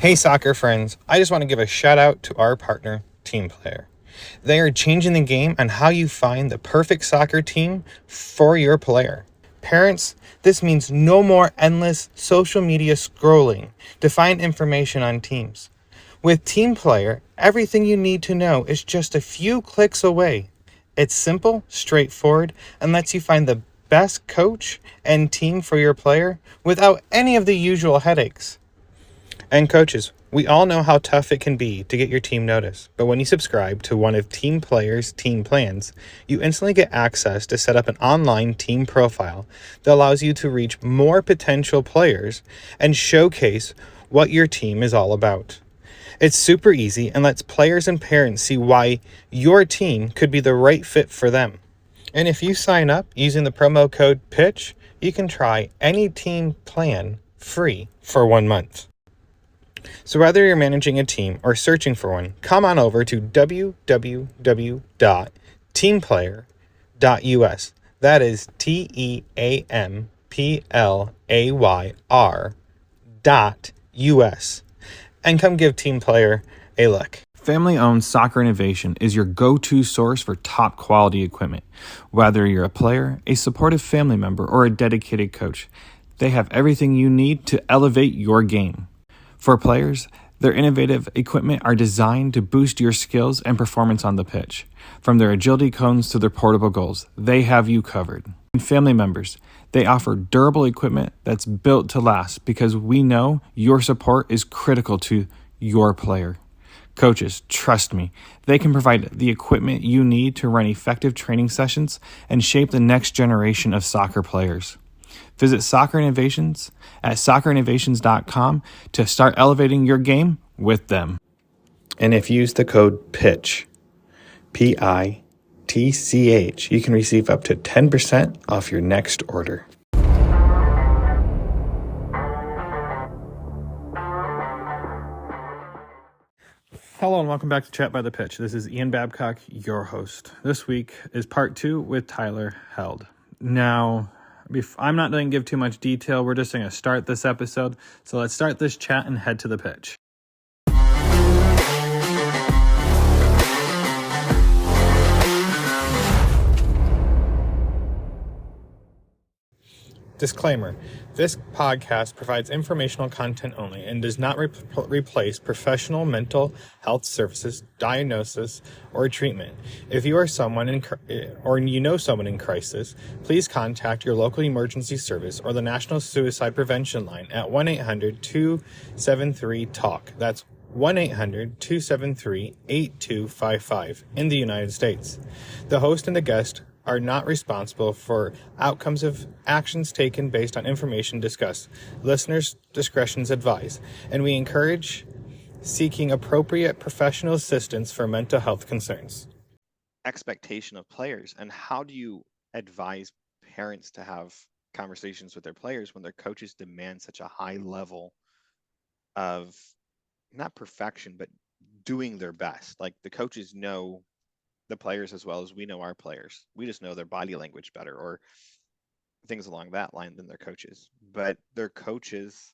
Hey soccer friends, I just want to give a shout out to our partner, Team Player. They are changing the game on how you find the perfect soccer team for your player. Parents, this means no more endless social media scrolling to find information on teams. With Team Player, everything you need to know is just a few clicks away. It's simple, straightforward, and lets you find the best coach and team for your player without any of the usual headaches. And coaches, we all know how tough it can be to get your team noticed, but when you subscribe to one of Team Player's team plans, you instantly get access to set up an online team profile that allows you to reach more potential players and showcase what your team is all about. It's super easy and lets players and parents see why your team could be the right fit for them. And if you sign up using the promo code PITCH, you can try any team plan free for 1 month. So whether you're managing a team or searching for one, come on over to www.teamplayer.us. That is TEAMPLAYR.US. And come give Team Player a look. Family-owned Soccer Innovation is your go-to source for top quality equipment. Whether you're a player, a supportive family member, or a dedicated coach, they have everything you need to elevate your game. For players, their innovative equipment are designed to boost your skills and performance on the pitch. From their agility cones to their portable goals, they have you covered. And family members, they offer durable equipment that's built to last because we know your support is critical to your player. Coaches, trust me, they can provide the equipment you need to run effective training sessions and shape the next generation of soccer players. Visit Soccer Innovations at soccerinnovations.com to start elevating your game with them. And if you use the code PITCH, PITCH, you can receive up to 10% off your next order. Hello and welcome back to Chat by the Pitch. This is Ian Babcock, your host. This week is part 2 with Tyler Held. Now, I'm not going to give too much detail. We're just going to start this episode. So let's start this chat and head to the pitch. Disclaimer. This podcast provides informational content only and does not replace professional mental health services, diagnosis, or treatment. If you are someone or you know someone in crisis, please contact your local emergency service or the National Suicide Prevention Line at 1-800-273-TALK. That's 1-800-273-8255 in the United States. The host and the guest are not responsible for outcomes of actions taken based on information discussed. Listeners' discretion is advised, and we encourage seeking appropriate professional assistance for mental health concerns. Expectation of players, and how do you advise parents to have conversations with their players when their coaches demand such a high level of not perfection, but doing their best? Like, the coaches know the players as well as we know our players. We just know their body language better or things along that line than their coaches. But their coaches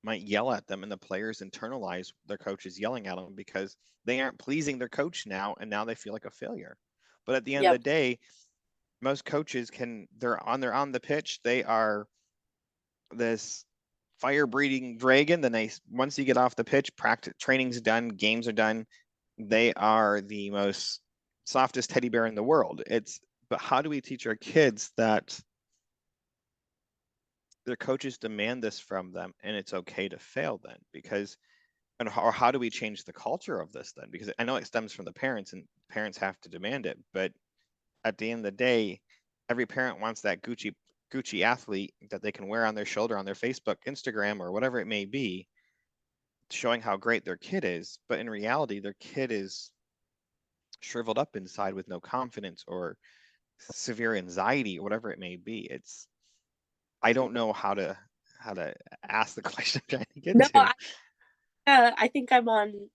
might yell at them, and the players internalize their coaches yelling at them because they aren't pleasing their coach now, and now they feel like a failure. But at the end of the day, most coaches they're on the pitch, they are this fire breathing dragon. Then once you get off the pitch, practice training's done, games are done, they are the most softest teddy bear in the world. But how do we teach our kids that their coaches demand this from them and it's okay to fail then? Or how do we change the culture of this then? Because I know it stems from the parents and parents have to demand it, but at the end of the day, every parent wants that Gucci athlete that they can wear on their shoulder on their Facebook, Instagram, or whatever it may be, showing how great their kid is. But in reality, their kid is shriveled up inside with no confidence or severe anxiety or whatever it may be. I don't know how to ask the question I'm trying to get to. I think I'm on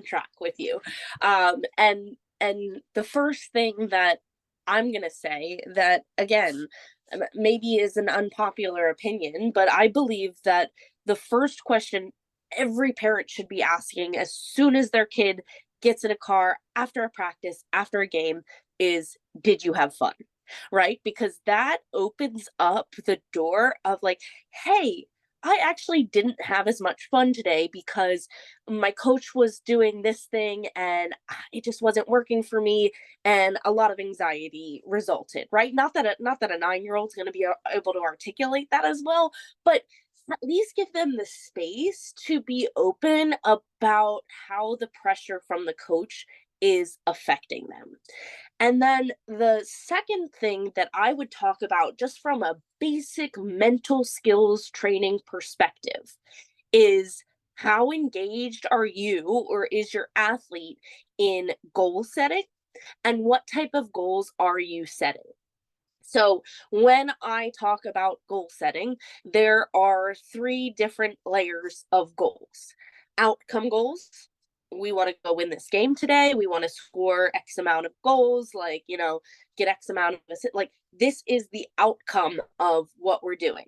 track with you. And the first thing that I'm going to say that, again, maybe is an unpopular opinion, but I believe that the first question every parent should be asking as soon as their kid gets in a car after a practice, after a game, is, did you have fun? Right? Because that opens up the door of like, hey, I actually didn't have as much fun today because my coach was doing this thing and it just wasn't working for me, and a lot of anxiety resulted, right? Not that a 9-year-old's going to be able to articulate that as well, but at least give them the space to be open about how the pressure from the coach is affecting them. And then the second thing that I would talk about, just from a basic mental skills training perspective, is how engaged are you or is your athlete in goal setting, and what type of goals are you setting? So, when I talk about goal setting, there are three different layers of goals. Outcome goals. We want to go win this game today. We want to score X amount of goals, like, get X amount of like this is the outcome of what we're doing.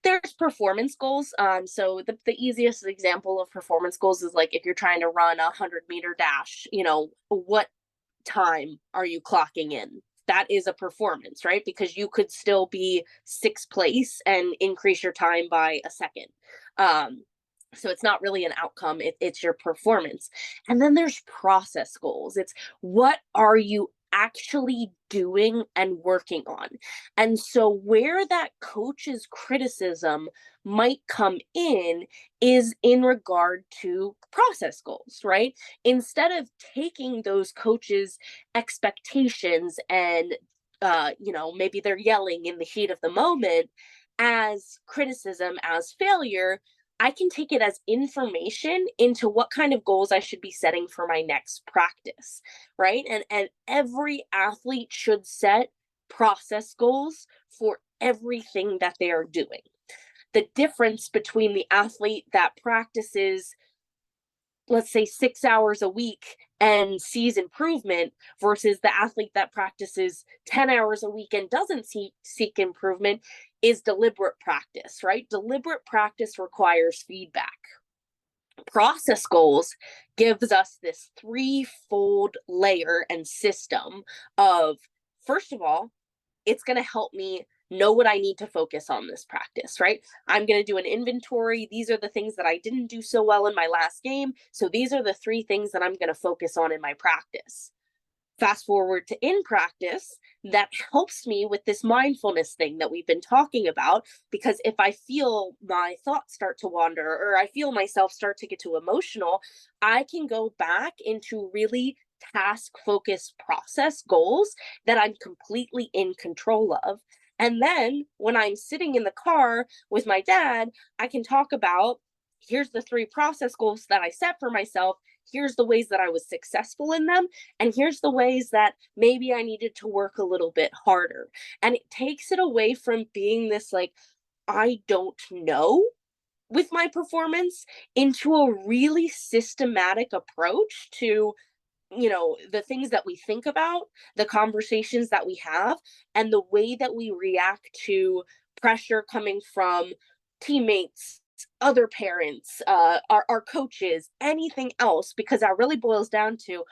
There's performance goals. So the easiest example of performance goals is like if you're trying to run a 100-meter dash, what time are you clocking in? That is a performance, right? Because you could still be sixth place and increase your time by a second. So it's not really an outcome, it's your performance. And then there's process goals. It's, what are you actually doing and working on? And so where that coach's criticism might come in is in regard to process goals, right? Instead of taking those coaches' expectations and maybe they're yelling in the heat of the moment as criticism, as failure, I can take it as information into what kind of goals I should be setting for my next practice, right? And every athlete should set process goals for everything that they are doing. The difference between the athlete that practices, let's say, 6 hours a week and sees improvement versus the athlete that practices 10 hours a week and doesn't seek improvement is deliberate practice, right? Deliberate practice requires feedback. Process goals gives us this threefold layer and system of, first of all, it's going to help me know what I need to focus on this practice, right? I'm going to do an inventory. These are the things that I didn't do so well in my last game. So these are the 3 things that I'm going to focus on in my practice. Fast forward to in practice, that helps me with this mindfulness thing that we've been talking about, because if I feel my thoughts start to wander or I feel myself start to get too emotional, I can go back into really task focused process goals that I'm completely in control of. And then when I'm sitting in the car with my dad, I can talk about, here's the 3 process goals that I set for myself. Here's the ways that I was successful in them. And here's the ways that maybe I needed to work a little bit harder. And it takes it away from being this like, I don't know with my performance, into a really systematic approach to, the things that we think about, the conversations that we have, and the way that we react to pressure coming from teammates, other parents, our coaches, anything else, because that really boils down to,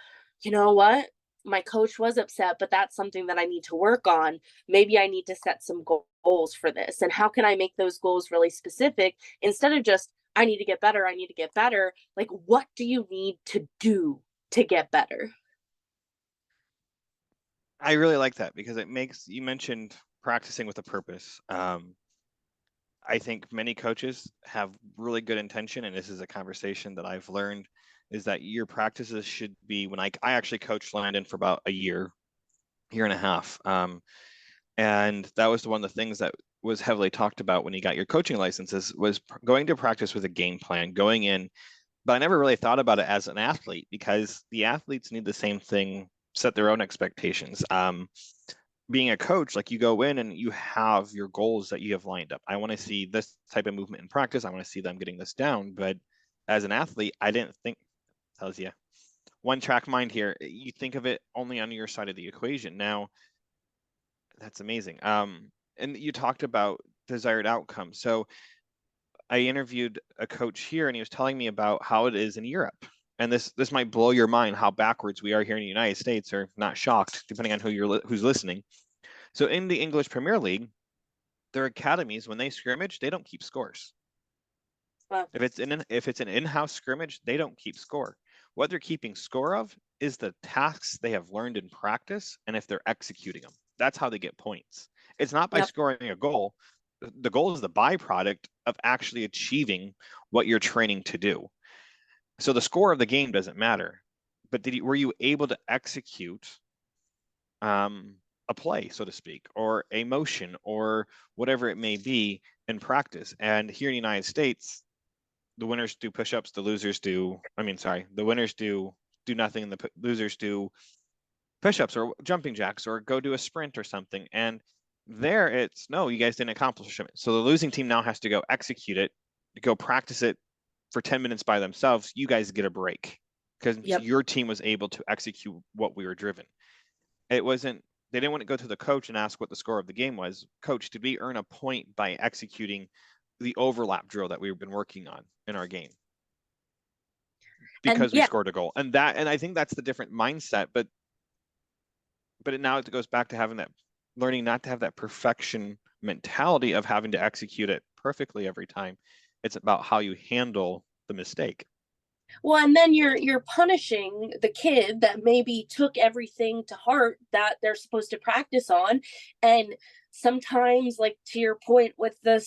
you know what? My coach was upset, but that's something that I need to work on. Maybe I need to set some goals for this. And how can I make those goals really specific instead of just, I need to get better, I need to get better? Like, what do you need to do to get better? I really like that because you mentioned practicing with a purpose. I think many coaches have really good intention, and this is a conversation that I've learned, is that your practices should be, when I actually coached Landon for about a year and a half. And that was one of the things that was heavily talked about when you got your coaching licenses, was going to practice with a game plan, going in. But I never really thought about it as an athlete, because the athletes need the same thing, set their own expectations. Being a coach, like, you go in and you have your goals that you have lined up. I want to see this type of movement in practice. I want to see them getting this down. But as an athlete, I didn't think, tells you, one track mind here. You think of it only on your side of the equation. Now, that's amazing. And you talked about desired outcomes. So I interviewed a coach here, and he was telling me about how it is in Europe. And this might blow your mind how backwards we are here in the United States, or not shocked, depending on who's listening. So in the English Premier League, their academies, when they scrimmage, they don't keep scores. Well, If it's an in-house scrimmage, they don't keep score. What they're keeping score of is the tasks they have learned in practice, and if they're executing them. That's how they get points. It's not by yep. scoring a goal. The goal is the byproduct of actually achieving what you're training to do. So the score of the game doesn't matter. But were you able to execute a play, so to speak, or a motion, or whatever it may be in practice? And here in the United States, the winners do push-ups, the winners do nothing, and the losers do push-ups or jumping jacks or go do a sprint or something. And there it's, no, you guys didn't accomplish it. So the losing team now has to go execute it, go practice it for 10 minutes by themselves. You guys get a break because your team was able to execute what we were driven. It wasn't, they didn't want to go to the coach and ask what the score of the game was. Coach, did we earn a point by executing the overlap drill that we've been working on in our game? Because we scored a goal. And I think that's the different mindset, but now it goes back to having that, learning not to have that perfection mentality of having to execute it perfectly every time. It's about how you handle the mistake. Well, and then you're punishing the kid that maybe took everything to heart that they're supposed to practice on. And sometimes, like to your point with the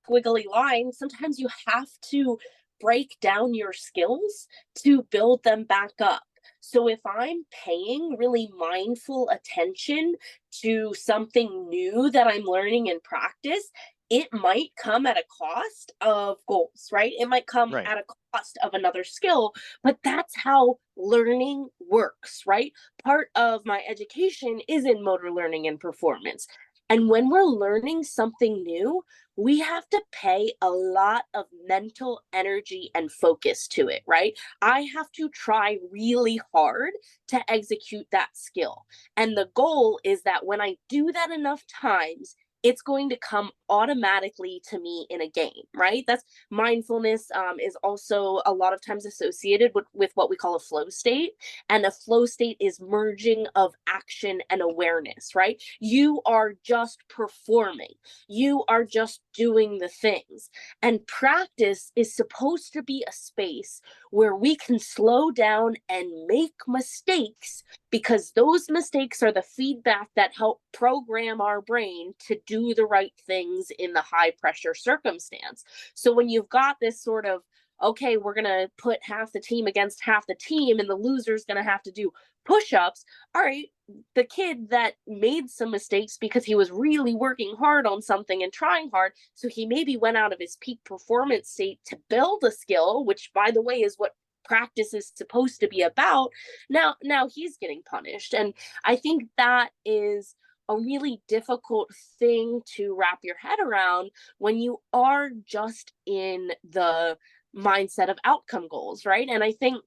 squiggly line, sometimes you have to break down your skills to build them back up. So if I'm paying really mindful attention to something new that I'm learning in practice, it might come at a cost of goals, right? It might come at a cost of another skill, but that's how learning works, right? Part of my education is in motor learning and performance. And when we're learning something new, we have to pay a lot of mental energy and focus to it, right? I have to try really hard to execute that skill. And the goal is that when I do that enough times, it's going to come automatically to me in a game, right? That's mindfulness is also a lot of times associated with what we call a flow state. And a flow state is merging of action and awareness, right? You are just performing. You are just doing the things. And practice is supposed to be a space where we can slow down and make mistakes, because those mistakes are the feedback that help program our brain to do the right things in the high pressure circumstance. So when you've got this sort of, okay, we're going to put half the team against half the team and the loser's going to have to do push-ups. All right, the kid that made some mistakes because he was really working hard on something and trying hard, so he maybe went out of his peak performance state to build a skill, which by the way is what practice is supposed to be about. Now he's getting punished. And I think that is a really difficult thing to wrap your head around when you are just in the mindset of outcome goals, right? And I think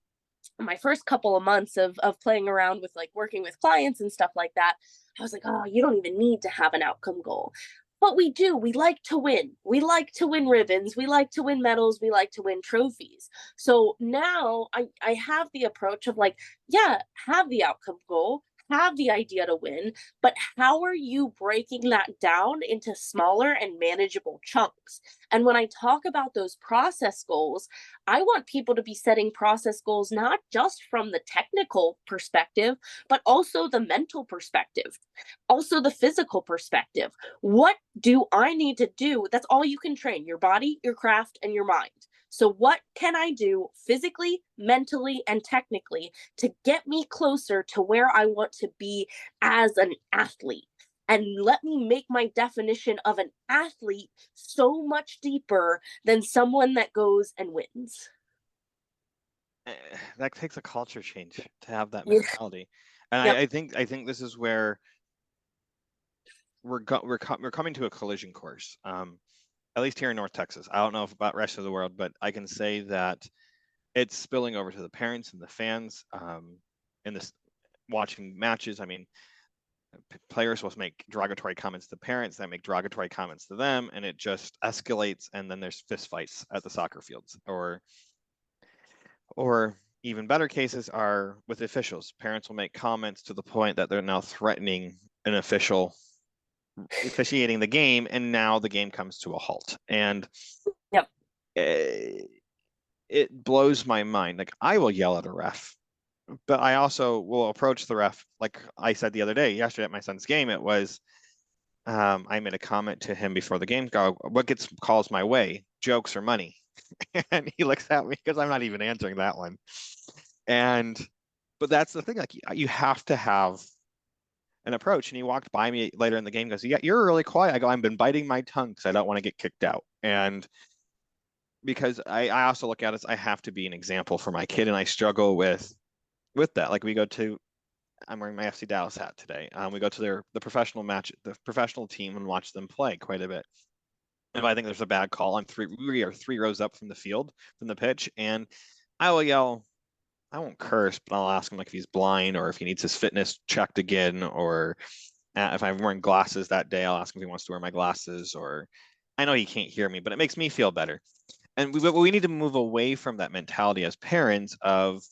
my first couple of months of playing around with like working with clients and stuff like that, I was like, oh, you don't even need to have an outcome goal. But we do. We like to win. We like to win ribbons. We like to win medals. We like to win trophies. So now I have the approach of like, yeah, have the outcome goal, have the idea to win, but how are you breaking that down into smaller and manageable chunks? And when I talk about those process goals, I want people to be setting process goals not just from the technical perspective, but also the mental perspective, also the physical perspective. What do I need to do? That's all you can train: your body, your craft, and your mind. So, what can I do physically, mentally, and technically to get me closer to where I want to be as an athlete? And let me make my definition of an athlete so much deeper than someone that goes and wins. That takes a culture change to have that Yeah. mentality. And Yep. I think this is where we're coming to a collision course. At least here in North Texas. I don't know about the rest of the world, but I can say that it's spilling over to the parents and the fans in this watching matches. I mean, players will make derogatory comments to parents that make derogatory comments to them, and it just escalates, and then there's fistfights at the soccer fields. Or even better cases are with officials. Parents will make comments to the point that they're now threatening an official officiating the game, and now the game comes to a halt. And Yep. It blows my mind. Like, I will yell at a ref, but I also will approach the ref. Like I said the other day, yesterday at my son's game, it was I made a comment to him before the game. Go, what gets calls my way? Jokes or money? And he looks at me because I'm not even answering that one. But that's the thing. Like, you have to have an approach. And he walked by me later in the game and goes, yeah, you're really quiet. I go, I've been biting my tongue because I don't want to get kicked out. And because I also look at it as I have to be an example for my kid, and I struggle with that. Like, I'm wearing my FC Dallas hat today. We go to the professional team, and watch them play quite a bit. If I think there's a bad call, we are 3 rows up from the pitch, and I will yell. I won't curse, but I'll ask him, like, if he's blind or if he needs his fitness checked again, or if I'm wearing glasses that day, I'll ask him if he wants to wear my glasses. Or I know he can't hear me, but it makes me feel better. And we need to move away from that mentality as parents of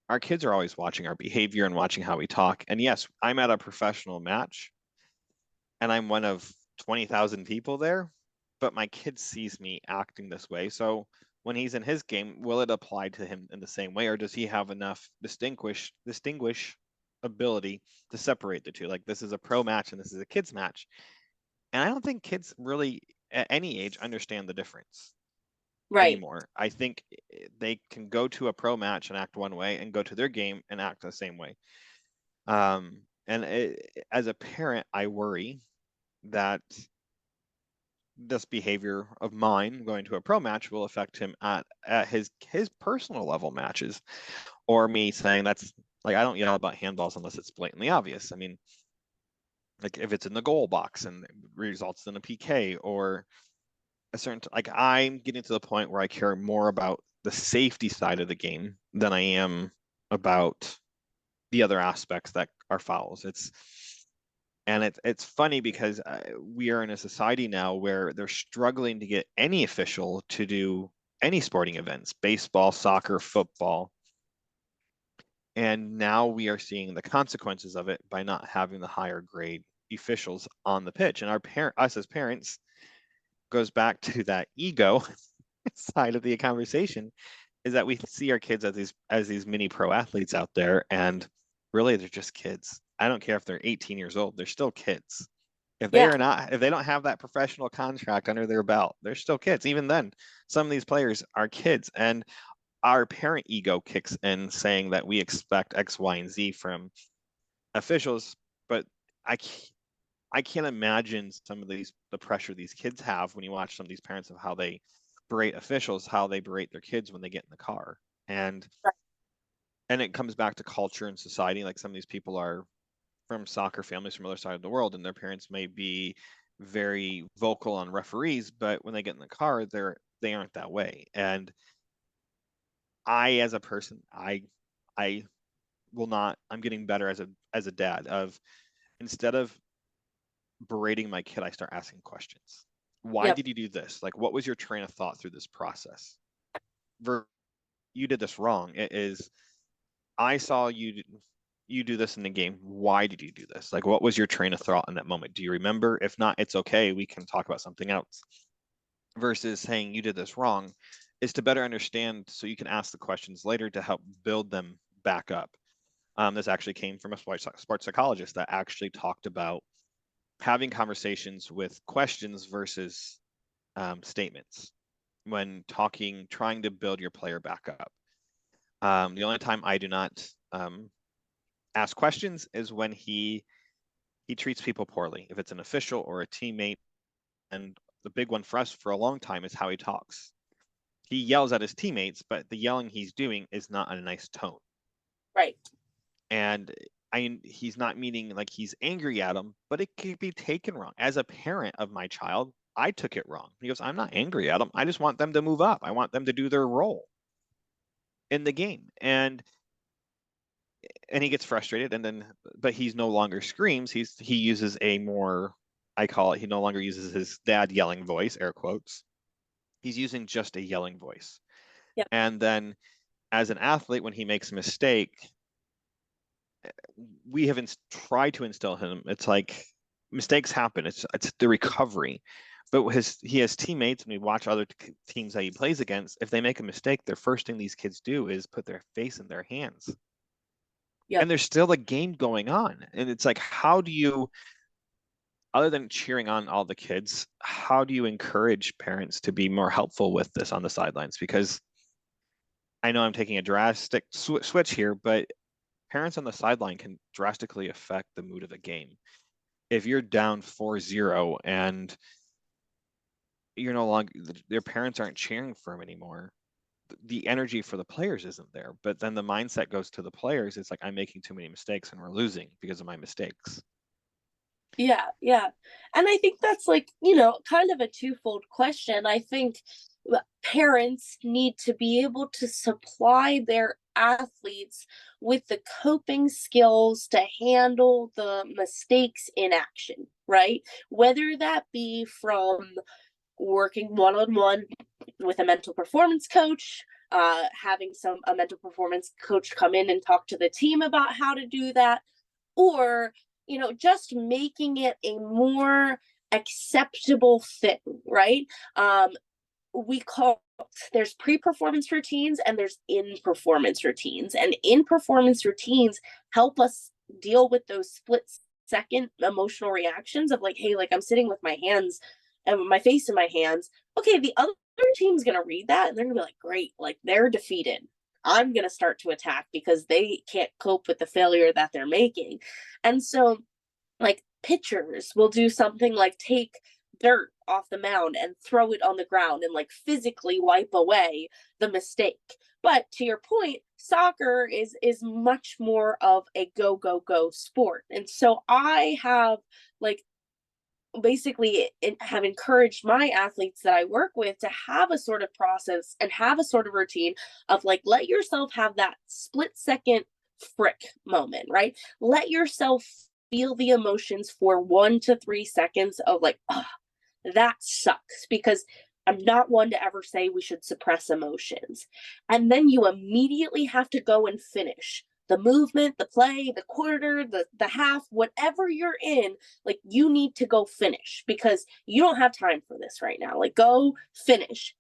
our kids are always watching our behavior and watching how we talk. And yes, I'm at a professional match and I'm one of 20,000 people there, but my kid sees me acting this way. So when he's in his game, will it apply to him in the same way, or does he have enough distinguish ability to separate the two? Like, this is a pro match and this is a kids match. And I don't think kids really at any age understand the difference anymore. I think they can go to a pro match and act one way, and go to their game and act the same way. As a parent, I worry that this behavior of mine going to a pro match will affect him at his personal level matches, or me saying that's like, I don't yell about handballs unless it's blatantly obvious. I mean, like, if it's in the goal box and it results in a PK, or a certain, like, I'm getting to the point where I care more about the safety side of the game than I am about the other aspects that are fouls. It's funny because we are in a society now where they're struggling to get any official to do any sporting events, baseball, soccer, football. And now we are seeing the consequences of it by not having the higher grade officials on the pitch. And us as parents, goes back to that ego side of the conversation, is that we see our kids as these mini pro athletes out there, and really they're just kids. I don't care if they're 18 years old, they're still kids. If they don't have that professional contract under their belt, they're still kids. Even then, some of these players are kids, and our parent ego kicks in, saying that we expect X, Y, and Z from officials. But I can't imagine some of the pressure these kids have when you watch some of these parents of how they berate officials, how they berate their kids when they get in the car. And it comes back to culture and society. Like, some of these people are from soccer families from other side of the world, and their parents may be very vocal on referees, but when they get in the car, they aren't that way. And I, as a person, I will not. I'm getting better as a dad, of, instead of berating my kid, I start asking questions. Why did you do this? Like, what was your train of thought through this process? You did this wrong. It is, I saw you do this in the game. Why did you do this? Like, what was your train of thought in that moment? Do you remember? If not, it's okay. We can talk about something else. Versus saying you did this wrong, is to better understand, so you can ask the questions later to help build them back up. This actually came from a sports psychologist that actually talked about having conversations with questions versus statements when trying to build your player back up. The only time I do not ask questions is when he treats people poorly, if it's an official or a teammate. And the big one for us for a long time is how he talks. He yells at his teammates, but the yelling he's doing is not in a nice tone. Right. And he's not meaning like he's angry at him, but it could be taken wrong. As a parent of my child, I took it wrong. He goes, I'm not angry at them. I just want them to move up. I want them to do their role in the game. And and he gets frustrated, and then but he's no longer screams. He uses a more, I call it, he no longer uses his dad yelling voice, air quotes. He's using just a yelling voice. Yep. And then as an athlete, when he makes a mistake, we have tried to instill him. It's like mistakes happen. It's the recovery. But he has teammates, and we watch other teams that he plays against. If they make a mistake, the first thing these kids do is put their face in their hands. Yep. And there's still a game going on. And it's like, how do you, other than cheering on all the kids, how do you encourage parents to be more helpful with this on the sidelines? Because I know I'm taking a drastic switch here, but parents on the sideline can drastically affect the mood of the game. If you're down 4-0 and you're no longer, their parents aren't cheering for them anymore, the energy for the players isn't there. But then the mindset goes to the players. It's like, I'm making too many mistakes and we're losing because of my mistakes. Yeah, yeah. And I think that's like, kind of a twofold question. I think parents need to be able to supply their athletes with the coping skills to handle the mistakes in action, right? Whether that be from working one-on-one with a mental performance coach, having a mental performance coach come in and talk to the team about how to do that, or just making it a more acceptable thing, right? We call There's pre-performance routines and there's in-performance routines, and in-performance routines help us deal with those split second emotional reactions of like, hey, like I'm sitting with my hands and my face in my hands. Okay, the other team's gonna read that and they're gonna be like, great, like they're defeated. I'm going to start to attack because they can't cope with the failure that they're making. And so, like, pitchers will do something like take dirt off the mound and throw it on the ground and like physically wipe away the mistake. But to your point, soccer is much more of a go sport. And so I have like basically have encouraged my athletes that I work with to have a sort of process and have a sort of routine of like, let yourself have that split second frick moment, right? Let yourself feel the emotions for 1 to 3 seconds of like, oh, that sucks, because I'm not one to ever say we should suppress emotions. And then you immediately have to go and finish the movement, the play, the quarter, the half, whatever you're in, like you need to go finish because you don't have time for this right now. Like go finish.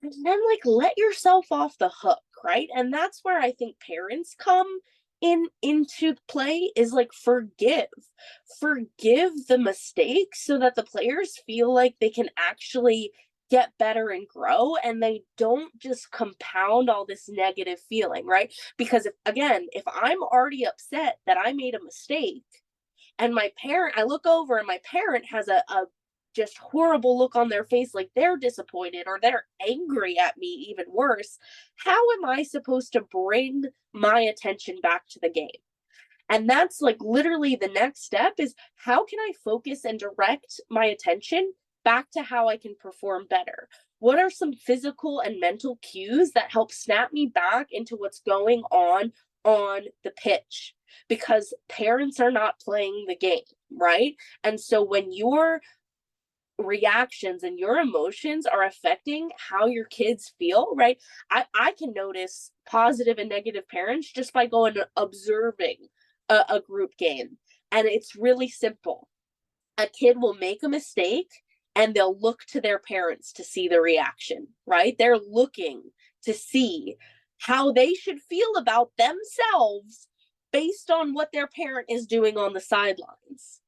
And then like let yourself off the hook, right? And that's where I think parents come into play, is like forgive the mistakes so that the players feel like they can actually get better and grow, and they don't just compound all this negative feeling, right? Because if I'm already upset that I made a mistake and I look over and my parent has a just horrible look on their face, like they're disappointed or they're angry at me, even worse, how am I supposed to bring my attention back to the game? And that's like literally the next step is, how can I focus and direct my attention back to how I can perform better? What are some physical and mental cues that help snap me back into what's going on the pitch? Because parents are not playing the game, right? And so when your reactions and your emotions are affecting how your kids feel, right? I can notice positive and negative parents just by going and observing a group game. And it's really simple. A kid will make a mistake and they'll look to their parents to see the reaction, right? They're looking to see how they should feel about themselves based on what their parent is doing on the sidelines.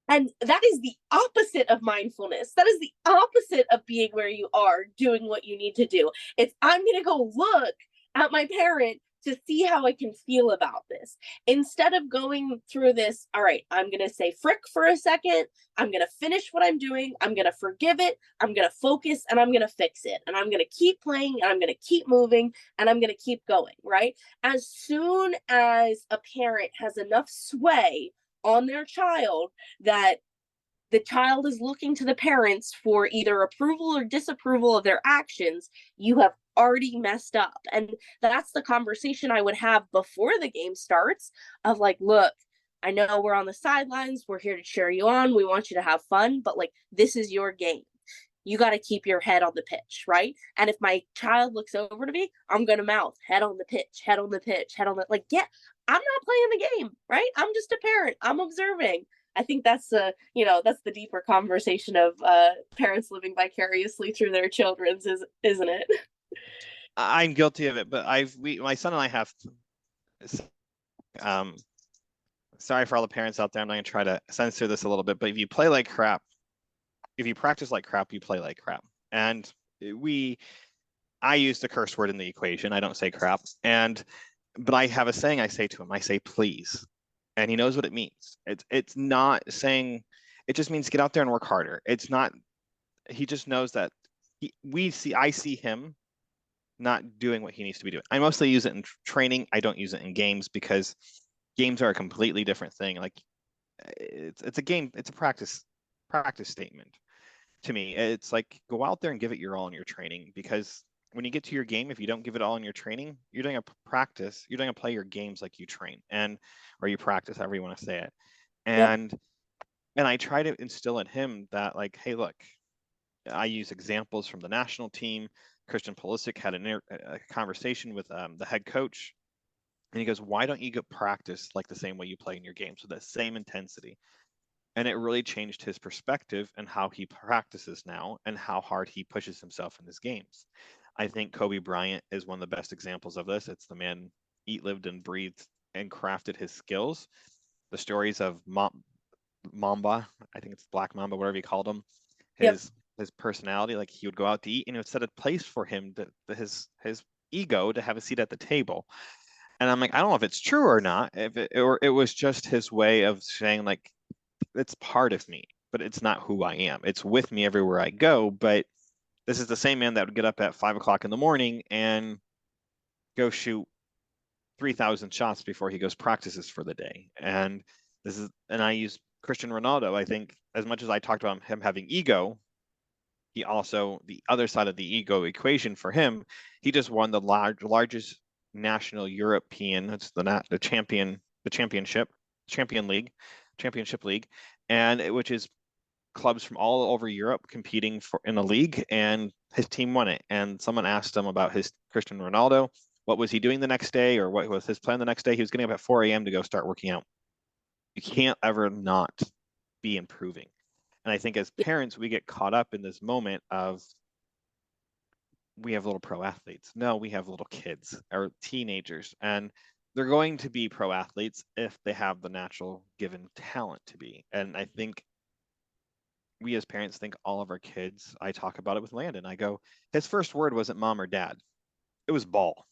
And that is the opposite of mindfulness. That is the opposite of being where you are, doing what you need to do. It's, I'm going to go look at my parent to see how I can feel about this. Instead of going through this, all right, I'm going to say frick for a second. I'm going to finish what I'm doing. I'm going to forgive it. I'm going to focus and I'm going to fix it. And I'm going to keep playing and I'm going to keep moving and I'm going to keep going, right? As soon as a parent has enough sway on their child that the child is looking to the parents for either approval or disapproval of their actions, you have already messed up. And that's the conversation I would have before the game starts of like, look, I know we're on the sidelines, we're here to cheer you on, we want you to have fun, but like, this is your game. You got to keep your head on the pitch, right? And if my child looks over to me, I'm going to mouth, head on the pitch, head on the pitch, head on the, like, yeah, I'm not playing the game, right? I'm just a parent. I'm observing. I think that's that's the deeper conversation of parents living vicariously through their children's, isn't it? I'm guilty of it, but my son and I have, sorry for all the parents out there. I'm not gonna try to censor this a little bit, but if you play like crap, if you practice like crap, you play like crap. And I use the curse word in the equation. I don't say crap. But I have a saying I say to him. I say please, and he knows what it means. It's not saying. It just means get out there and work harder. It's not. He just knows that I see him not doing what he needs to be doing. I mostly use it in training. I don't use it in games because games are a completely different thing. Like it's a game. It's a practice statement to me. It's like go out there and give it your all in your training, because when you get to your game, if you don't give it all in your training, you're doing a practice. You're doing a play your games like you train or you practice, however you want to say it. Yep. And I try to instill in him that like, hey, look, I use examples from the national team. Christian Pulisic had a conversation with the head coach, and he goes, why don't you get practice like the same way you play in your games with that same intensity? And it really changed his perspective and how he practices now and how hard he pushes himself in his games. I think Kobe Bryant is one of the best examples of this. It's the man lived and breathed and crafted his skills. The stories of Mamba, I think it's Black Mamba, whatever you called him, his personality, like he would go out to eat and it would set a place for him, his ego to have a seat at the table. And I'm like, I don't know if it's true or not, or it was just his way of saying like, it's part of me, but it's not who I am. It's with me everywhere I go. But this is the same man that would get up at 5 o'clock in the morning and go shoot 3,000 shots before he goes practices for the day. And I use Cristiano Ronaldo. I think as much as I talked about him having ego, he also, the other side of the ego equation for him, he just won the largest national European, it's the championship league, and which is clubs from all over Europe competing in a league, and his team won it. And someone asked him about his Cristiano Ronaldo, what was he doing the next day, or what was his plan the next day? He was getting up at 4 a.m. to go start working out. You can't ever not be improving. And I think as parents, we get caught up in this moment of we have little pro athletes. No, we have little kids or teenagers, and they're going to be pro athletes if they have the natural given talent to be. And I think we as parents think all of our kids, I talk about it with Landon. I go, his first word wasn't mom or dad. It was ball.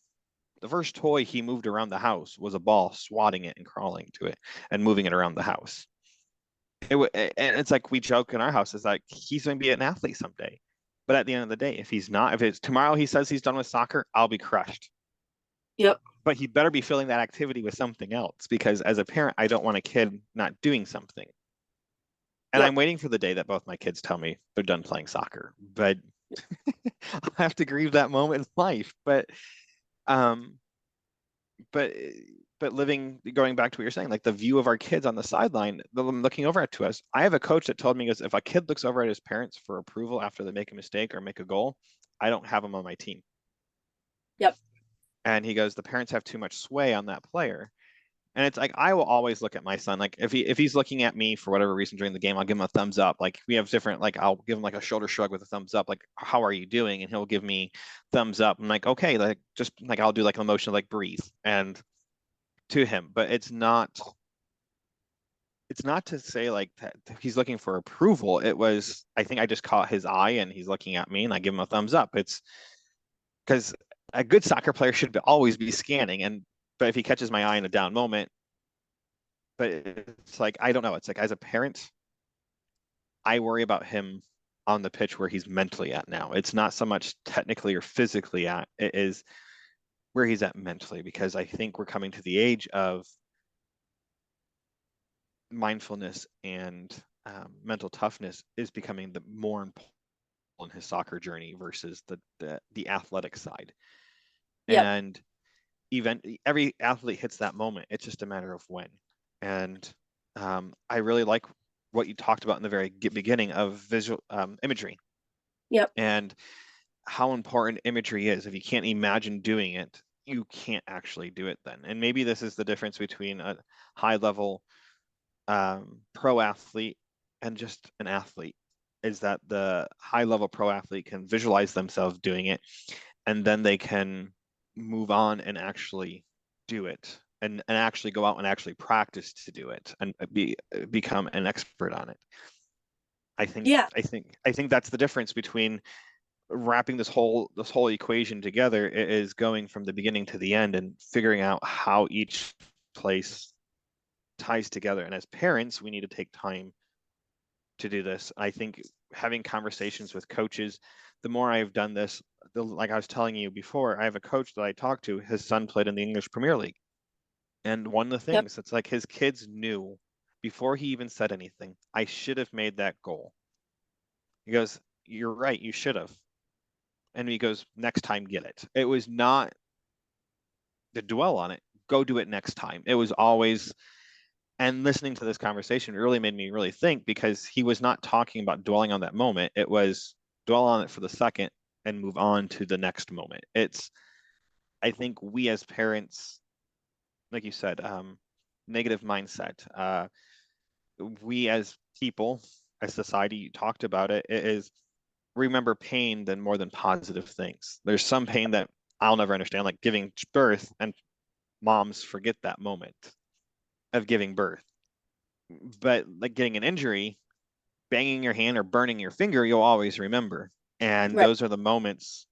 The first toy he moved around the house was a ball, swatting it and crawling to it and moving it around the house. And it's like we joke in our house, is like he's going to be an athlete someday. But at the end of the day, if he's not, if it's tomorrow he says he's done with soccer, I'll be crushed. Yep. But he better be filling that activity with something else, because as a parent, I don't want a kid not doing something. And I'm waiting for the day that both my kids tell me they're done playing soccer. But I have to grieve that moment in life. But going back to what you're saying, like the view of our kids on the sideline, them looking over to us. I have a coach that told me, if a kid looks over at his parents for approval after they make a mistake or make a goal, I don't have them on my team. Yep. And he goes, the parents have too much sway on that player. And it's like, I will always look at my son. Like if he's looking at me for whatever reason during the game, I'll give him a thumbs up. Like we have different, like I'll give him like a shoulder shrug with a thumbs up. Like, how are you doing? And he'll give me thumbs up. I'm like, okay, like just like, I'll do like an emotion, like breathe and to him, but it's not to say like that he's looking for approval. It was, I think I just caught his eye and he's looking at me and I give him a thumbs up. It's because a good soccer player should always be scanning, but if he catches my eye in a down moment, but it's like, I don't know. It's like, as a parent, I worry about him on the pitch where he's mentally at now. It's not so much technically or physically at, it is where he's at mentally, because I think we're coming to the age of mindfulness and mental toughness is becoming the more important in his soccer journey versus the athletic side. Yep. And every athlete hits that moment. It's just a matter of when. And I really like what you talked about in the very beginning of visual imagery. Yep. And how important imagery is. If you can't imagine doing it, you can't actually do it then. And maybe this is the difference between a high level pro athlete and just an athlete, is that the high level pro athlete can visualize themselves doing it, and then they can move on and actually do it, and actually go out and actually practice to do it, and become an expert on it. Yeah. I think that's the difference between wrapping this whole equation together. Is going from the beginning to the end and figuring out how each place ties together. And as parents, we need to take time to do this. I think having conversations with coaches, the more I've done this, like I was telling you before, I have a coach that I talked to. His son played in the English Premier League, and one of the Yep. things, it's like his kids knew before he even said anything, I should have made that goal. He goes, you're right, you should have. And he goes, next time, get it. It was not to dwell on it. Go do it next time. It was always, and listening to this conversation really made me really think, because he was not talking about dwelling on that moment. It was dwell on it for the second and move on to the next moment. I think we as parents, like you said, negative mindset. We as people, as society, you talked about it, it is remember pain than more than positive things. There's some pain that I'll never understand, like giving birth, and moms forget that moment of giving birth. But like getting an injury, banging your hand or burning your finger, you'll always remember. And Right. those are the moments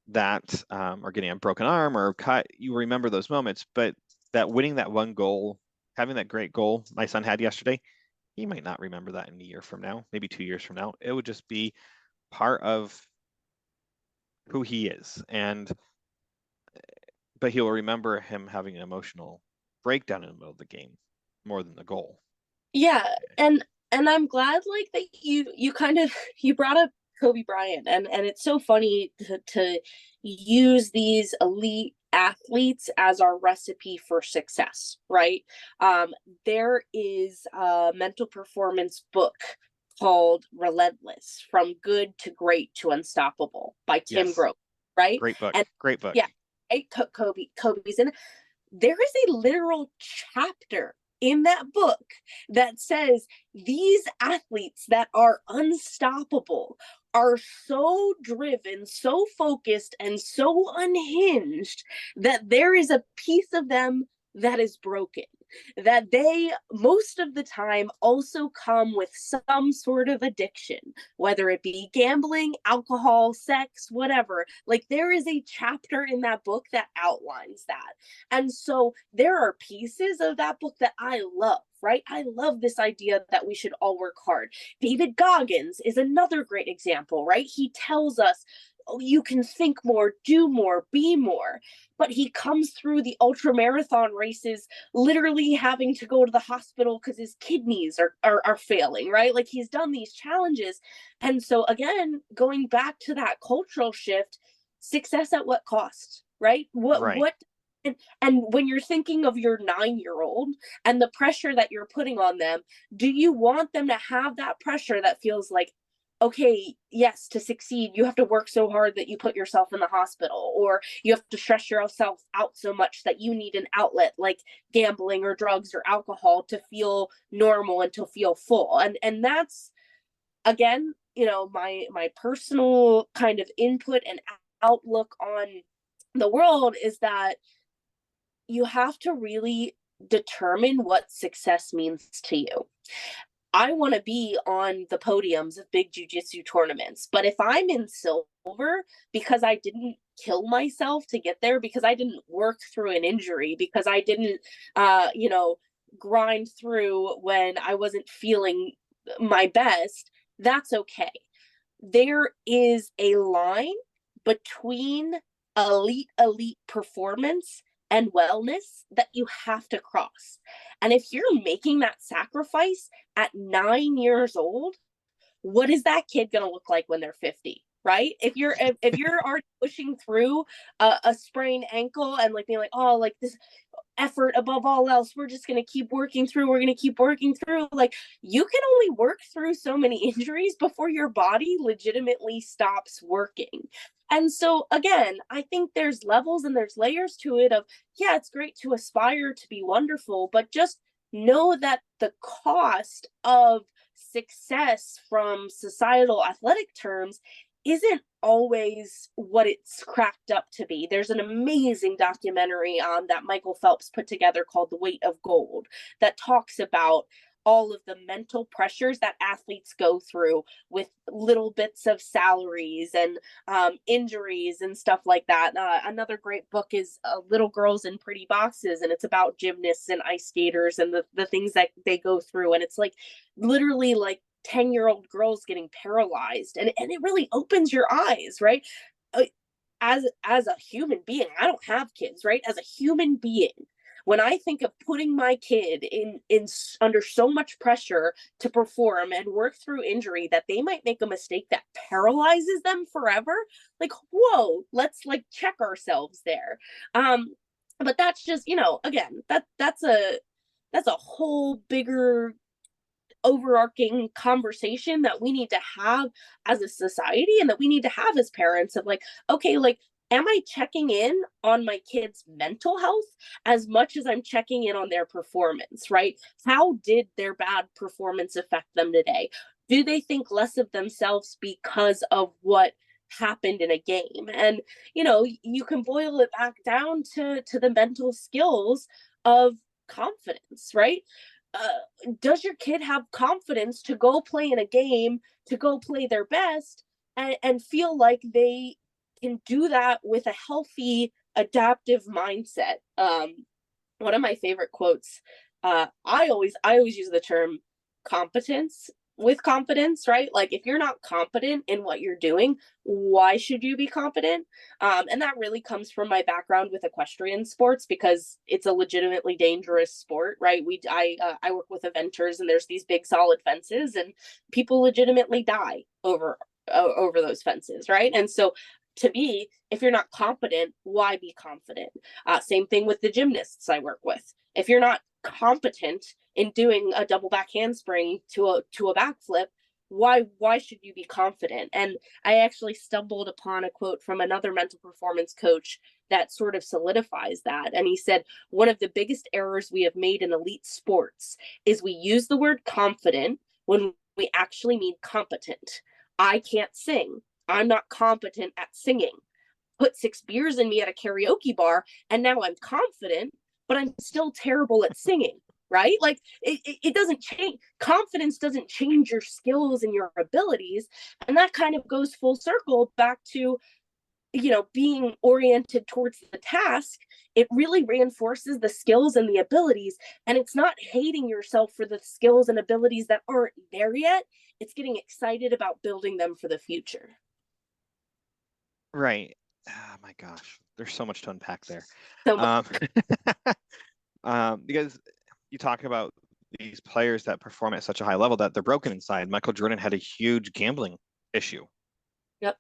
that, or getting a broken arm or cut, you remember those moments. But that winning that one goal, having that great goal my son had yesterday, he might not remember that in a year from now, maybe 2 years from now. It would just be part of who he is. But he'll remember him having an emotional breakdown in the middle of the game more than the goal. Yeah. And I'm glad like that you kind of you brought up Kobe Bryant, and it's so funny to use these elite athletes as our recipe for success, right? There is a mental performance book called Relentless: From Good to Great to Unstoppable by Tim Yes, Grover, right? great book, And great book. yeah, right? Kobe's in. There is a literal chapter in that book that says these athletes that are unstoppable are so driven, so focused, and so unhinged that there is a piece of them that is broken. That they, most of the time, also come with some sort of addiction, whether it be gambling, alcohol, sex, whatever. Like, there is a chapter in that book that outlines that. And so there are pieces of that book that I love, right? I love this idea that we should all work hard. David Goggins is another great example, right? He tells us, oh, you can think more, do more, be more. But he comes through the ultra marathon races literally having to go to the hospital because his kidneys are failing, right? Like, he's done these challenges. And so, again, going back to that cultural shift, success at what cost, right? Right. What and when you're thinking of your 9-year-old and the pressure that you're putting on them, do you want them to have that pressure that feels like, okay, yes, to succeed, you have to work so hard that you put yourself in the hospital, or you have to stress yourself out so much that you need an outlet like gambling or drugs or alcohol to feel normal and to feel full. And that's, again, my personal kind of input and outlook on the world is that you have to really determine what success means to you. I want to be on the podiums of big jujitsu tournaments, but if I'm in silver because I didn't kill myself to get there, because I didn't work through an injury, because I didn't, grind through when I wasn't feeling my best, that's okay. There is a line between elite performance and wellness that you have to cross. And if you're making that sacrifice at 9 years old, what is that kid going to look like when they're 50? Right? If you're already pushing through a sprained ankle and like being like, oh, like this effort above all else, we're just going to keep working through, we're going to keep working through, like you can only work through so many injuries before your body legitimately stops working. And so again, I think there's levels and there's layers to it of, yeah, it's great to aspire to be wonderful, but just know that the cost of success from societal athletic terms isn't always what it's cracked up to be. There's an amazing documentary that Michael Phelps put together called The Weight of Gold that talks about all of the mental pressures that athletes go through with little bits of salaries and injuries and stuff like that. Another great book is Little Girls in Pretty Boxes, and it's about gymnasts and ice skaters and the things that they go through. And it's like literally like 10-year-old girls getting paralyzed, and it really opens your eyes, right? As a human being, I don't have kids, right? As a human being, when I think of putting my kid in under so much pressure to perform and work through injury that they might make a mistake that paralyzes them forever, like, whoa, let's like check ourselves there. But that's just, again, that's a whole bigger overarching conversation that we need to have as a society and that we need to have as parents of like, okay, like, am I checking in on my kids' mental health as much as I'm checking in on their performance, right? How did their bad performance affect them today? Do they think less of themselves because of what happened in a game? And you can boil it back down to the mental skills of confidence, right? Does your kid have confidence to go play in a game, to go play their best, and feel like they can do that with a healthy, adaptive mindset? One of my favorite quotes. I always use the term competence with confidence, right? Like if you're not competent in what you're doing, why should you be competent? And that really comes from my background with equestrian sports because it's a legitimately dangerous sport, right? I work with eventers and there's these big solid fences and people legitimately die over those fences, right? And so to me, if you're not competent, why be confident? Same thing with the gymnasts I work with. If you're not competent in doing a double back handspring to a backflip, why should you be confident? And I actually stumbled upon a quote from another mental performance coach that sort of solidifies that. And he said, one of the biggest errors we have made in elite sports is we use the word confident when we actually mean competent. I can't sing. I'm not competent at singing. Put 6 beers in me at a karaoke bar, and now I'm confident, but I'm still terrible at singing, right? Like it doesn't change. Confidence doesn't change your skills and your abilities. And that kind of goes full circle back to, being oriented towards the task. It really reinforces the skills and the abilities. And it's not hating yourself for the skills and abilities that aren't there yet. It's getting excited about building them for the future. Right. Oh my gosh, there's so much to unpack there. So much. Because you talk about these players that perform at such a high level that they're broken inside. Michael Jordan had a huge gambling issue. Yep.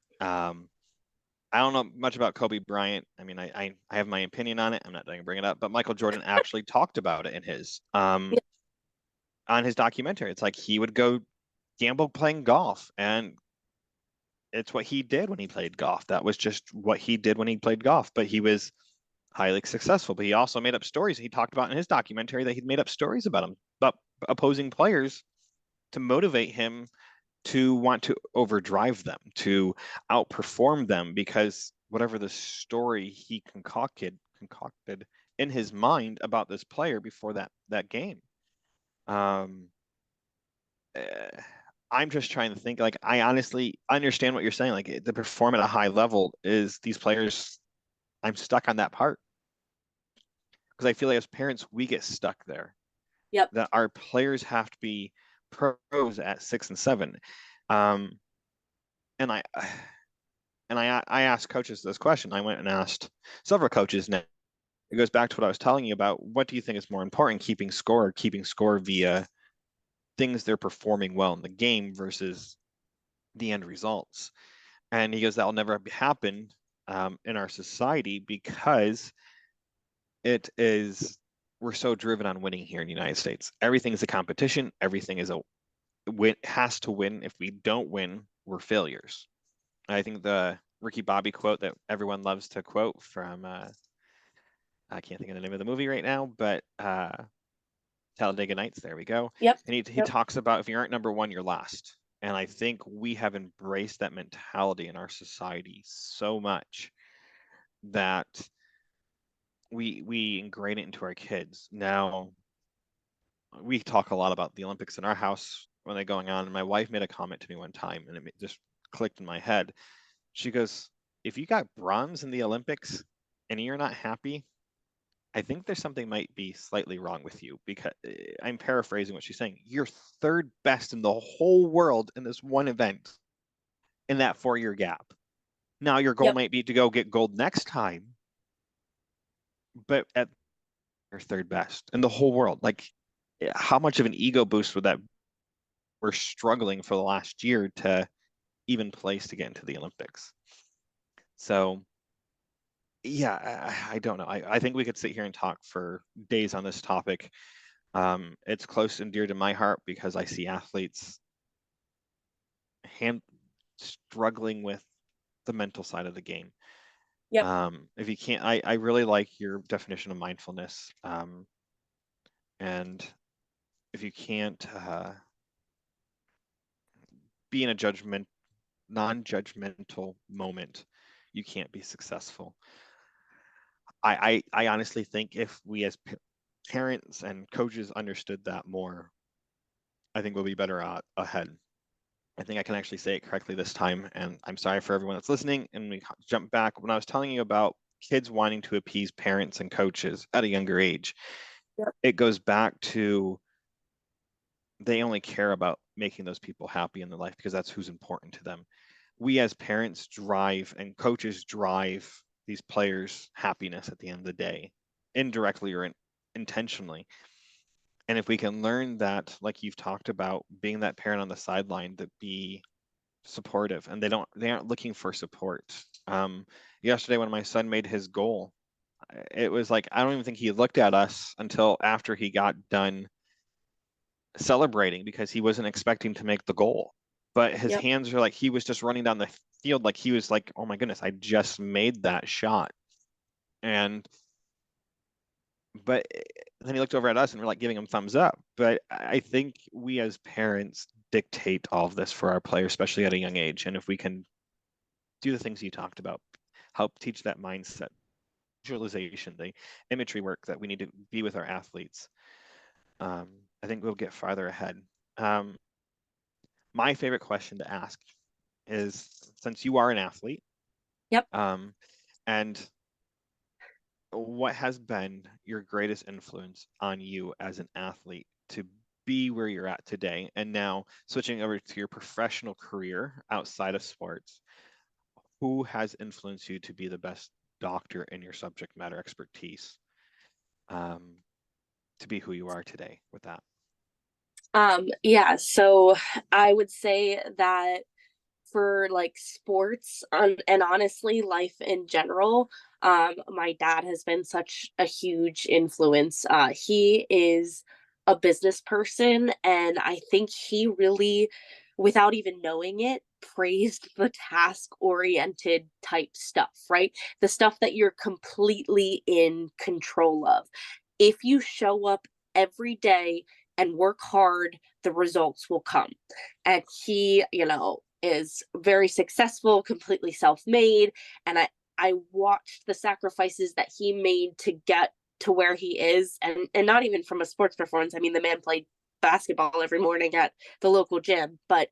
I don't know much about Kobe Bryant. I mean, I have my opinion on it. I'm not going to bring it up, but Michael Jordan actually talked about it in his on his documentary. It's like he would go gamble playing golf, and it's what he did when he played golf. That was just what he did when he played golf. But he was highly successful. But he also made up stories. He talked about in his documentary that he'd made up stories about him, about opposing players to motivate him to want to overdrive them, to outperform them, because whatever the story he concocted in his mind about this player before that game. I'm just trying to think, like, I honestly understand what you're saying. Like, the perform at a high level is these players. I'm stuck on that part because I feel like as parents, we get stuck there. Yep. That our players have to be pros at 6 and 7. And I asked coaches this question. I went and asked several coaches now it goes back to what I was telling you about. What do you think is more important, keeping score via things they're performing well in the game versus the end results? And he goes, that'll never happen in our society because we're so driven on winning here in the United States. Everything is a competition. Everything is has to win. If we don't win, we're failures. And I think the Ricky Bobby quote that everyone loves to quote from, I can't think of the name of the movie right now, but Talladega Nights, there we go. Yep. And he talks about, if you aren't number one, you're last. And I think we have embraced that mentality in our society so much that we ingrain it into our kids. Now, we talk a lot about the Olympics in our house when they're going on. And my wife made a comment to me one time, and it just clicked in my head. She goes, if you got bronze in the Olympics and you're not happy, I think there's something might be slightly wrong with you, because I'm paraphrasing what she's saying. You're third best in the whole world in this one event in that 4-year gap. Now your goal might be to go get gold next time, but you're third best in the whole world. Like, how much of an ego boost would that? We're struggling for the last year to even place to get into the Olympics. So yeah, I don't know. I think we could sit here and talk for days on this topic. It's close and dear to my heart because I see athletes struggling with the mental side of the game. Yep. If you can't, I really like your definition of mindfulness. And if you can't be in a non-judgmental moment, you can't be successful. I honestly think if we as parents and coaches understood that more, I think we'll be better ahead. I think I can actually say it correctly this time, and I'm sorry for everyone that's listening. And we jump back when I was telling you about kids wanting to appease parents and coaches at a younger age. Yep. It goes back to they only care about making those people happy in their life because that's who's important to them. We as parents drive and coaches drive these players' happiness at the end of the day, indirectly or intentionally. And if we can learn that, like you've talked about, being that parent on the sideline, to be supportive, and they aren't looking for support. Yesterday when my son made his goal, it was like, I don't even think he looked at us until after he got done celebrating, because he wasn't expecting to make the goal. But his hands are like, he was just running down the field like he was like, oh my goodness, I just made that shot. But then he looked over at us and we're like giving him thumbs up. But I think we as parents dictate all of this for our players, especially at a young age. And if we can do the things you talked about, help teach that mindset, visualization, the imagery work that we need to be with our athletes, I think we'll get farther ahead. My favorite question to ask is, since you are an athlete, and what has been your greatest influence on you as an athlete to be where you're at today? And now switching over to your professional career outside of sports, who has influenced you to be the best doctor in your subject matter expertise, to be who you are today with that? Yeah, so I would say that for like sports and honestly life in general, my dad has been such a huge influence. He is a business person, and I think he really, without even knowing it, praised the task oriented type stuff, right? The stuff that you're completely in control of. If you show up every day and work hard, the results will come. And he, is very successful, completely self-made. And I watched the sacrifices that he made to get to where he is, and not even from a sports performance. I mean, the man played basketball every morning at the local gym, but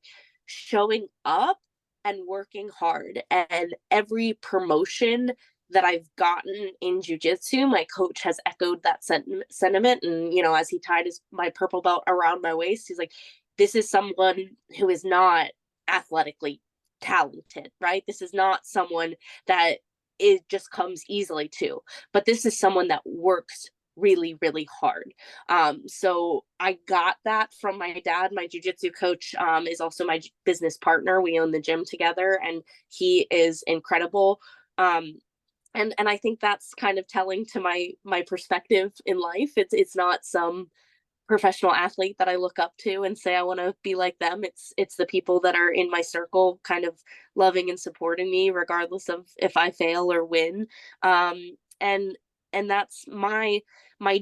showing up and working hard. And every promotion that I've gotten in jujitsu, my coach has echoed that sentiment. And, as he tied my purple belt around my waist, he's like, this is someone who is not athletically talented, right? This is not someone that it just comes easily too. But this is someone that works really, really hard. So I got that from my dad. My jujitsu coach is also my business partner. We own the gym together, and he is incredible. And I think that's kind of telling to my perspective in life. It's not some professional athlete that I look up to and say I want to be like them. It's the people that are in my circle kind of loving and supporting me regardless of if I fail or win. And that's my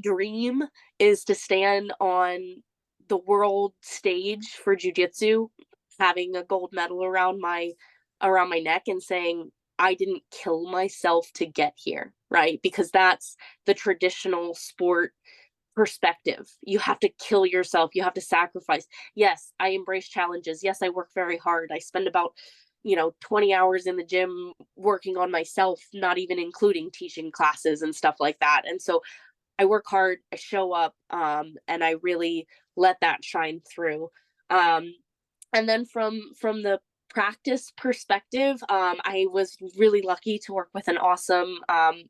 dream, is to stand on the world stage for jujitsu, having a gold medal around my neck and saying I didn't kill myself to get here, right? Because that's the traditional sport perspective. You have to kill yourself, you have to sacrifice. Yes, I embrace challenges. Yes, I work very hard. I spend about 20 hours in the gym working on myself, not even including teaching classes and stuff like that. And so I work hard, I show up, and I really let that shine through. And then from the practice perspective, I was really lucky to work with an awesome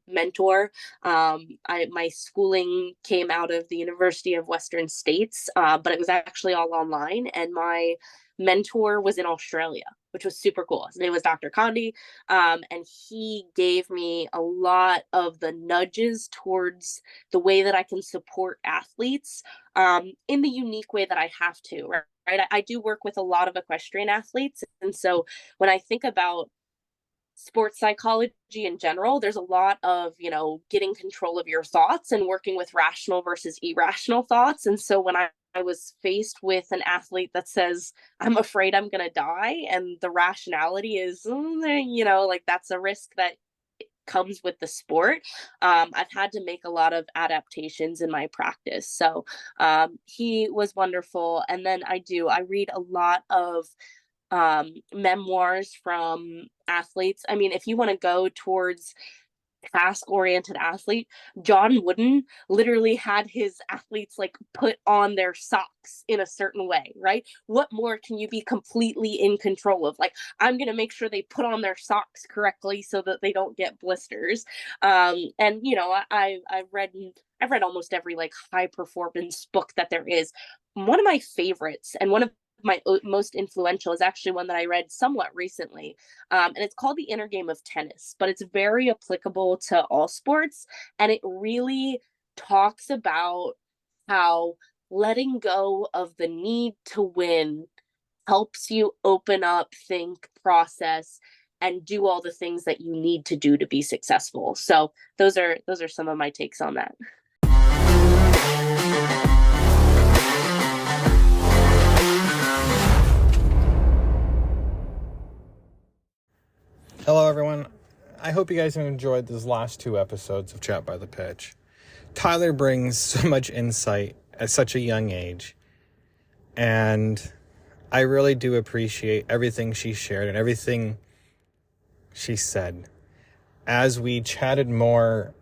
mentor. My schooling came out of the University of Western States, but it was actually all online, and my mentor was in Australia, which was super cool. His name was Dr. Condi, and he gave me a lot of the nudges towards the way that I can support athletes in the unique way that I have to, right? I do work with a lot of equestrian athletes. And so when I think about sports psychology in general, there's a lot of, getting control of your thoughts and working with rational versus irrational thoughts. And so when I was faced with an athlete that says, I'm afraid I'm going to die, and the rationality is, like that's a risk that comes with the sport, I've had to make a lot of adaptations in my practice. So he was wonderful. And then I read a lot of memoirs from athletes. I mean, if you want to go towards task-oriented athlete, John Wooden literally had his athletes like put on their socks in a certain way, right? What more can you be completely in control of? Like, I'm going to make sure they put on their socks correctly so that they don't get blisters. And I've read almost every like high performance book that there is. One of my favorites, and one of my most influential, is actually one that I read somewhat recently, and it's called The Inner Game of Tennis, but it's very applicable to all sports, and it really talks about how letting go of the need to win helps you open up, think, process, and do all the things that you need to do to be successful. So those are some of my takes on that. Hello, everyone. I hope you guys have enjoyed these last 2 episodes of Chat by the Pitch. Tyler brings so much insight at such a young age, and I really do appreciate everything she shared and everything she said. As we chatted more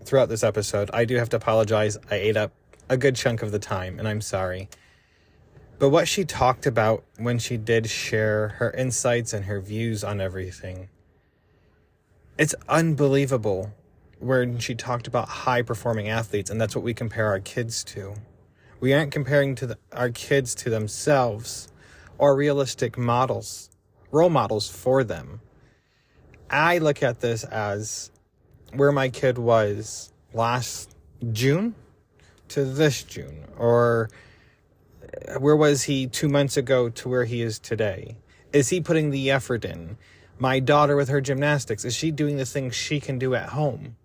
throughout this episode, I do have to apologize. I ate up a good chunk of the time, and I'm sorry. But what she talked about when she did share her insights and her views on everything, it's unbelievable when she talked about high-performing athletes, and that's what we compare our kids to. We aren't comparing our kids to themselves or realistic role models for them. I look at this as where my kid was last June to this June, or where was he 2 months ago to where he is today? Is he putting the effort in? My daughter with her gymnastics, is she doing the things she can do at home?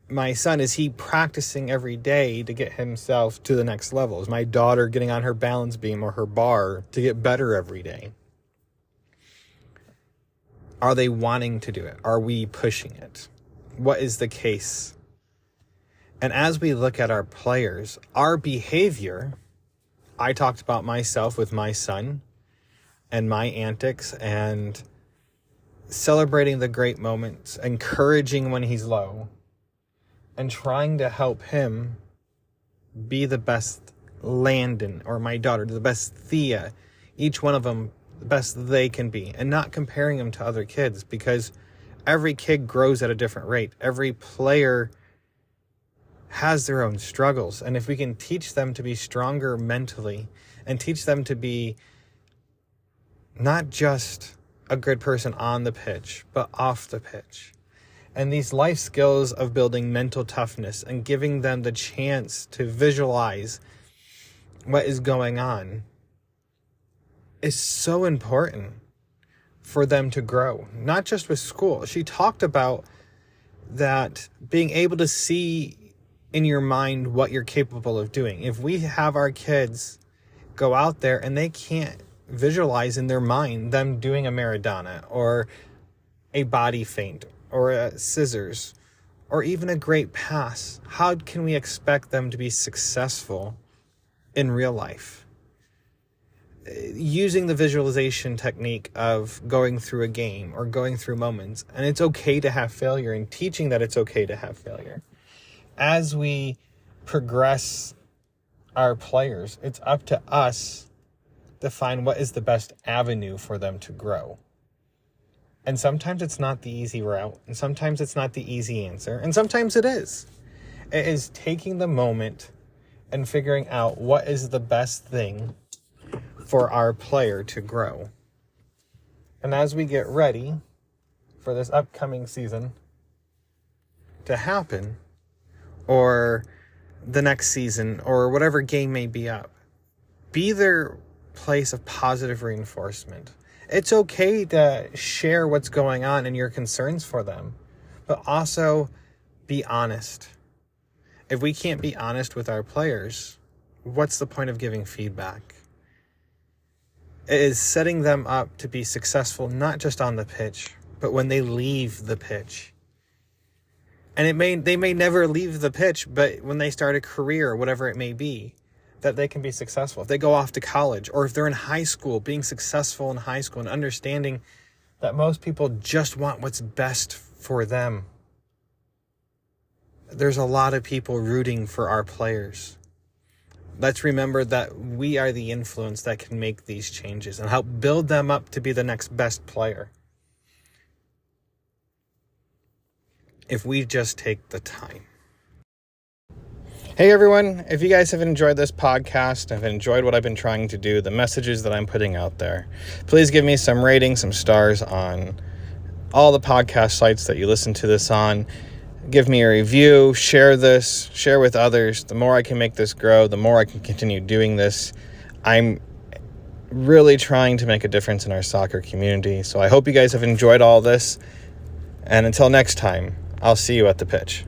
My son, is he practicing every day to get himself to the next level? Is my daughter getting on her balance beam or her bar to get better every day? Are they wanting to do it? Are we pushing it? What is the case? And as we look at our players, our behavior, I talked about myself with my son and my antics and celebrating the great moments, encouraging when he's low, and trying to help him be the best Landon, or my daughter, the best Thea, each one of them the best they can be, and not comparing them to other kids, because every kid grows at a different rate. Every player has their own struggles. And if we can teach them to be stronger mentally and teach them to be not just a good person on the pitch, but off the pitch, and these life skills of building mental toughness and giving them the chance to visualize what is going on is so important for them to grow, not just with school. She talked about that being able to see in your mind what you're capable of doing. If we have our kids go out there and they can't visualize in their mind them doing a Maradona or a body feint or a scissors or even a great pass, how can we expect them to be successful in real life? Using the visualization technique of going through a game or going through moments, and it's okay to have failure, and teaching that it's okay to have failure. As we progress our players, it's up to us to find what is the best avenue for them to grow. And sometimes it's not the easy route, and sometimes it's not the easy answer, and sometimes it is. It is taking the moment and figuring out what is the best thing for our player to grow. And as we get ready for this upcoming season to happen, or the next season, or whatever game may be up, be their place of positive reinforcement. It's okay to share what's going on and your concerns for them, but also be honest. If we can't be honest with our players, what's the point of giving feedback? It is setting them up to be successful, not just on the pitch, but when they leave the pitch. And they may never leave the pitch, but when they start a career or whatever it may be, that they can be successful. If they go off to college, or if they're in high school, being successful in high school and understanding that most people just want what's best for them. There's a lot of people rooting for our players. Let's remember that we are the influence that can make these changes and help build them up to be the next best player. If we just take the time. Hey everyone, if you guys have enjoyed this podcast, have enjoyed what I've been trying to do, the messages that I'm putting out there, please give me some ratings, some stars on all the podcast sites that you listen to this on. Give me a review, share this, share with others. The more I can make this grow, the more I can continue doing this. I'm really trying to make a difference in our soccer community. So I hope you guys have enjoyed all this. And until next time, I'll see you at the pitch.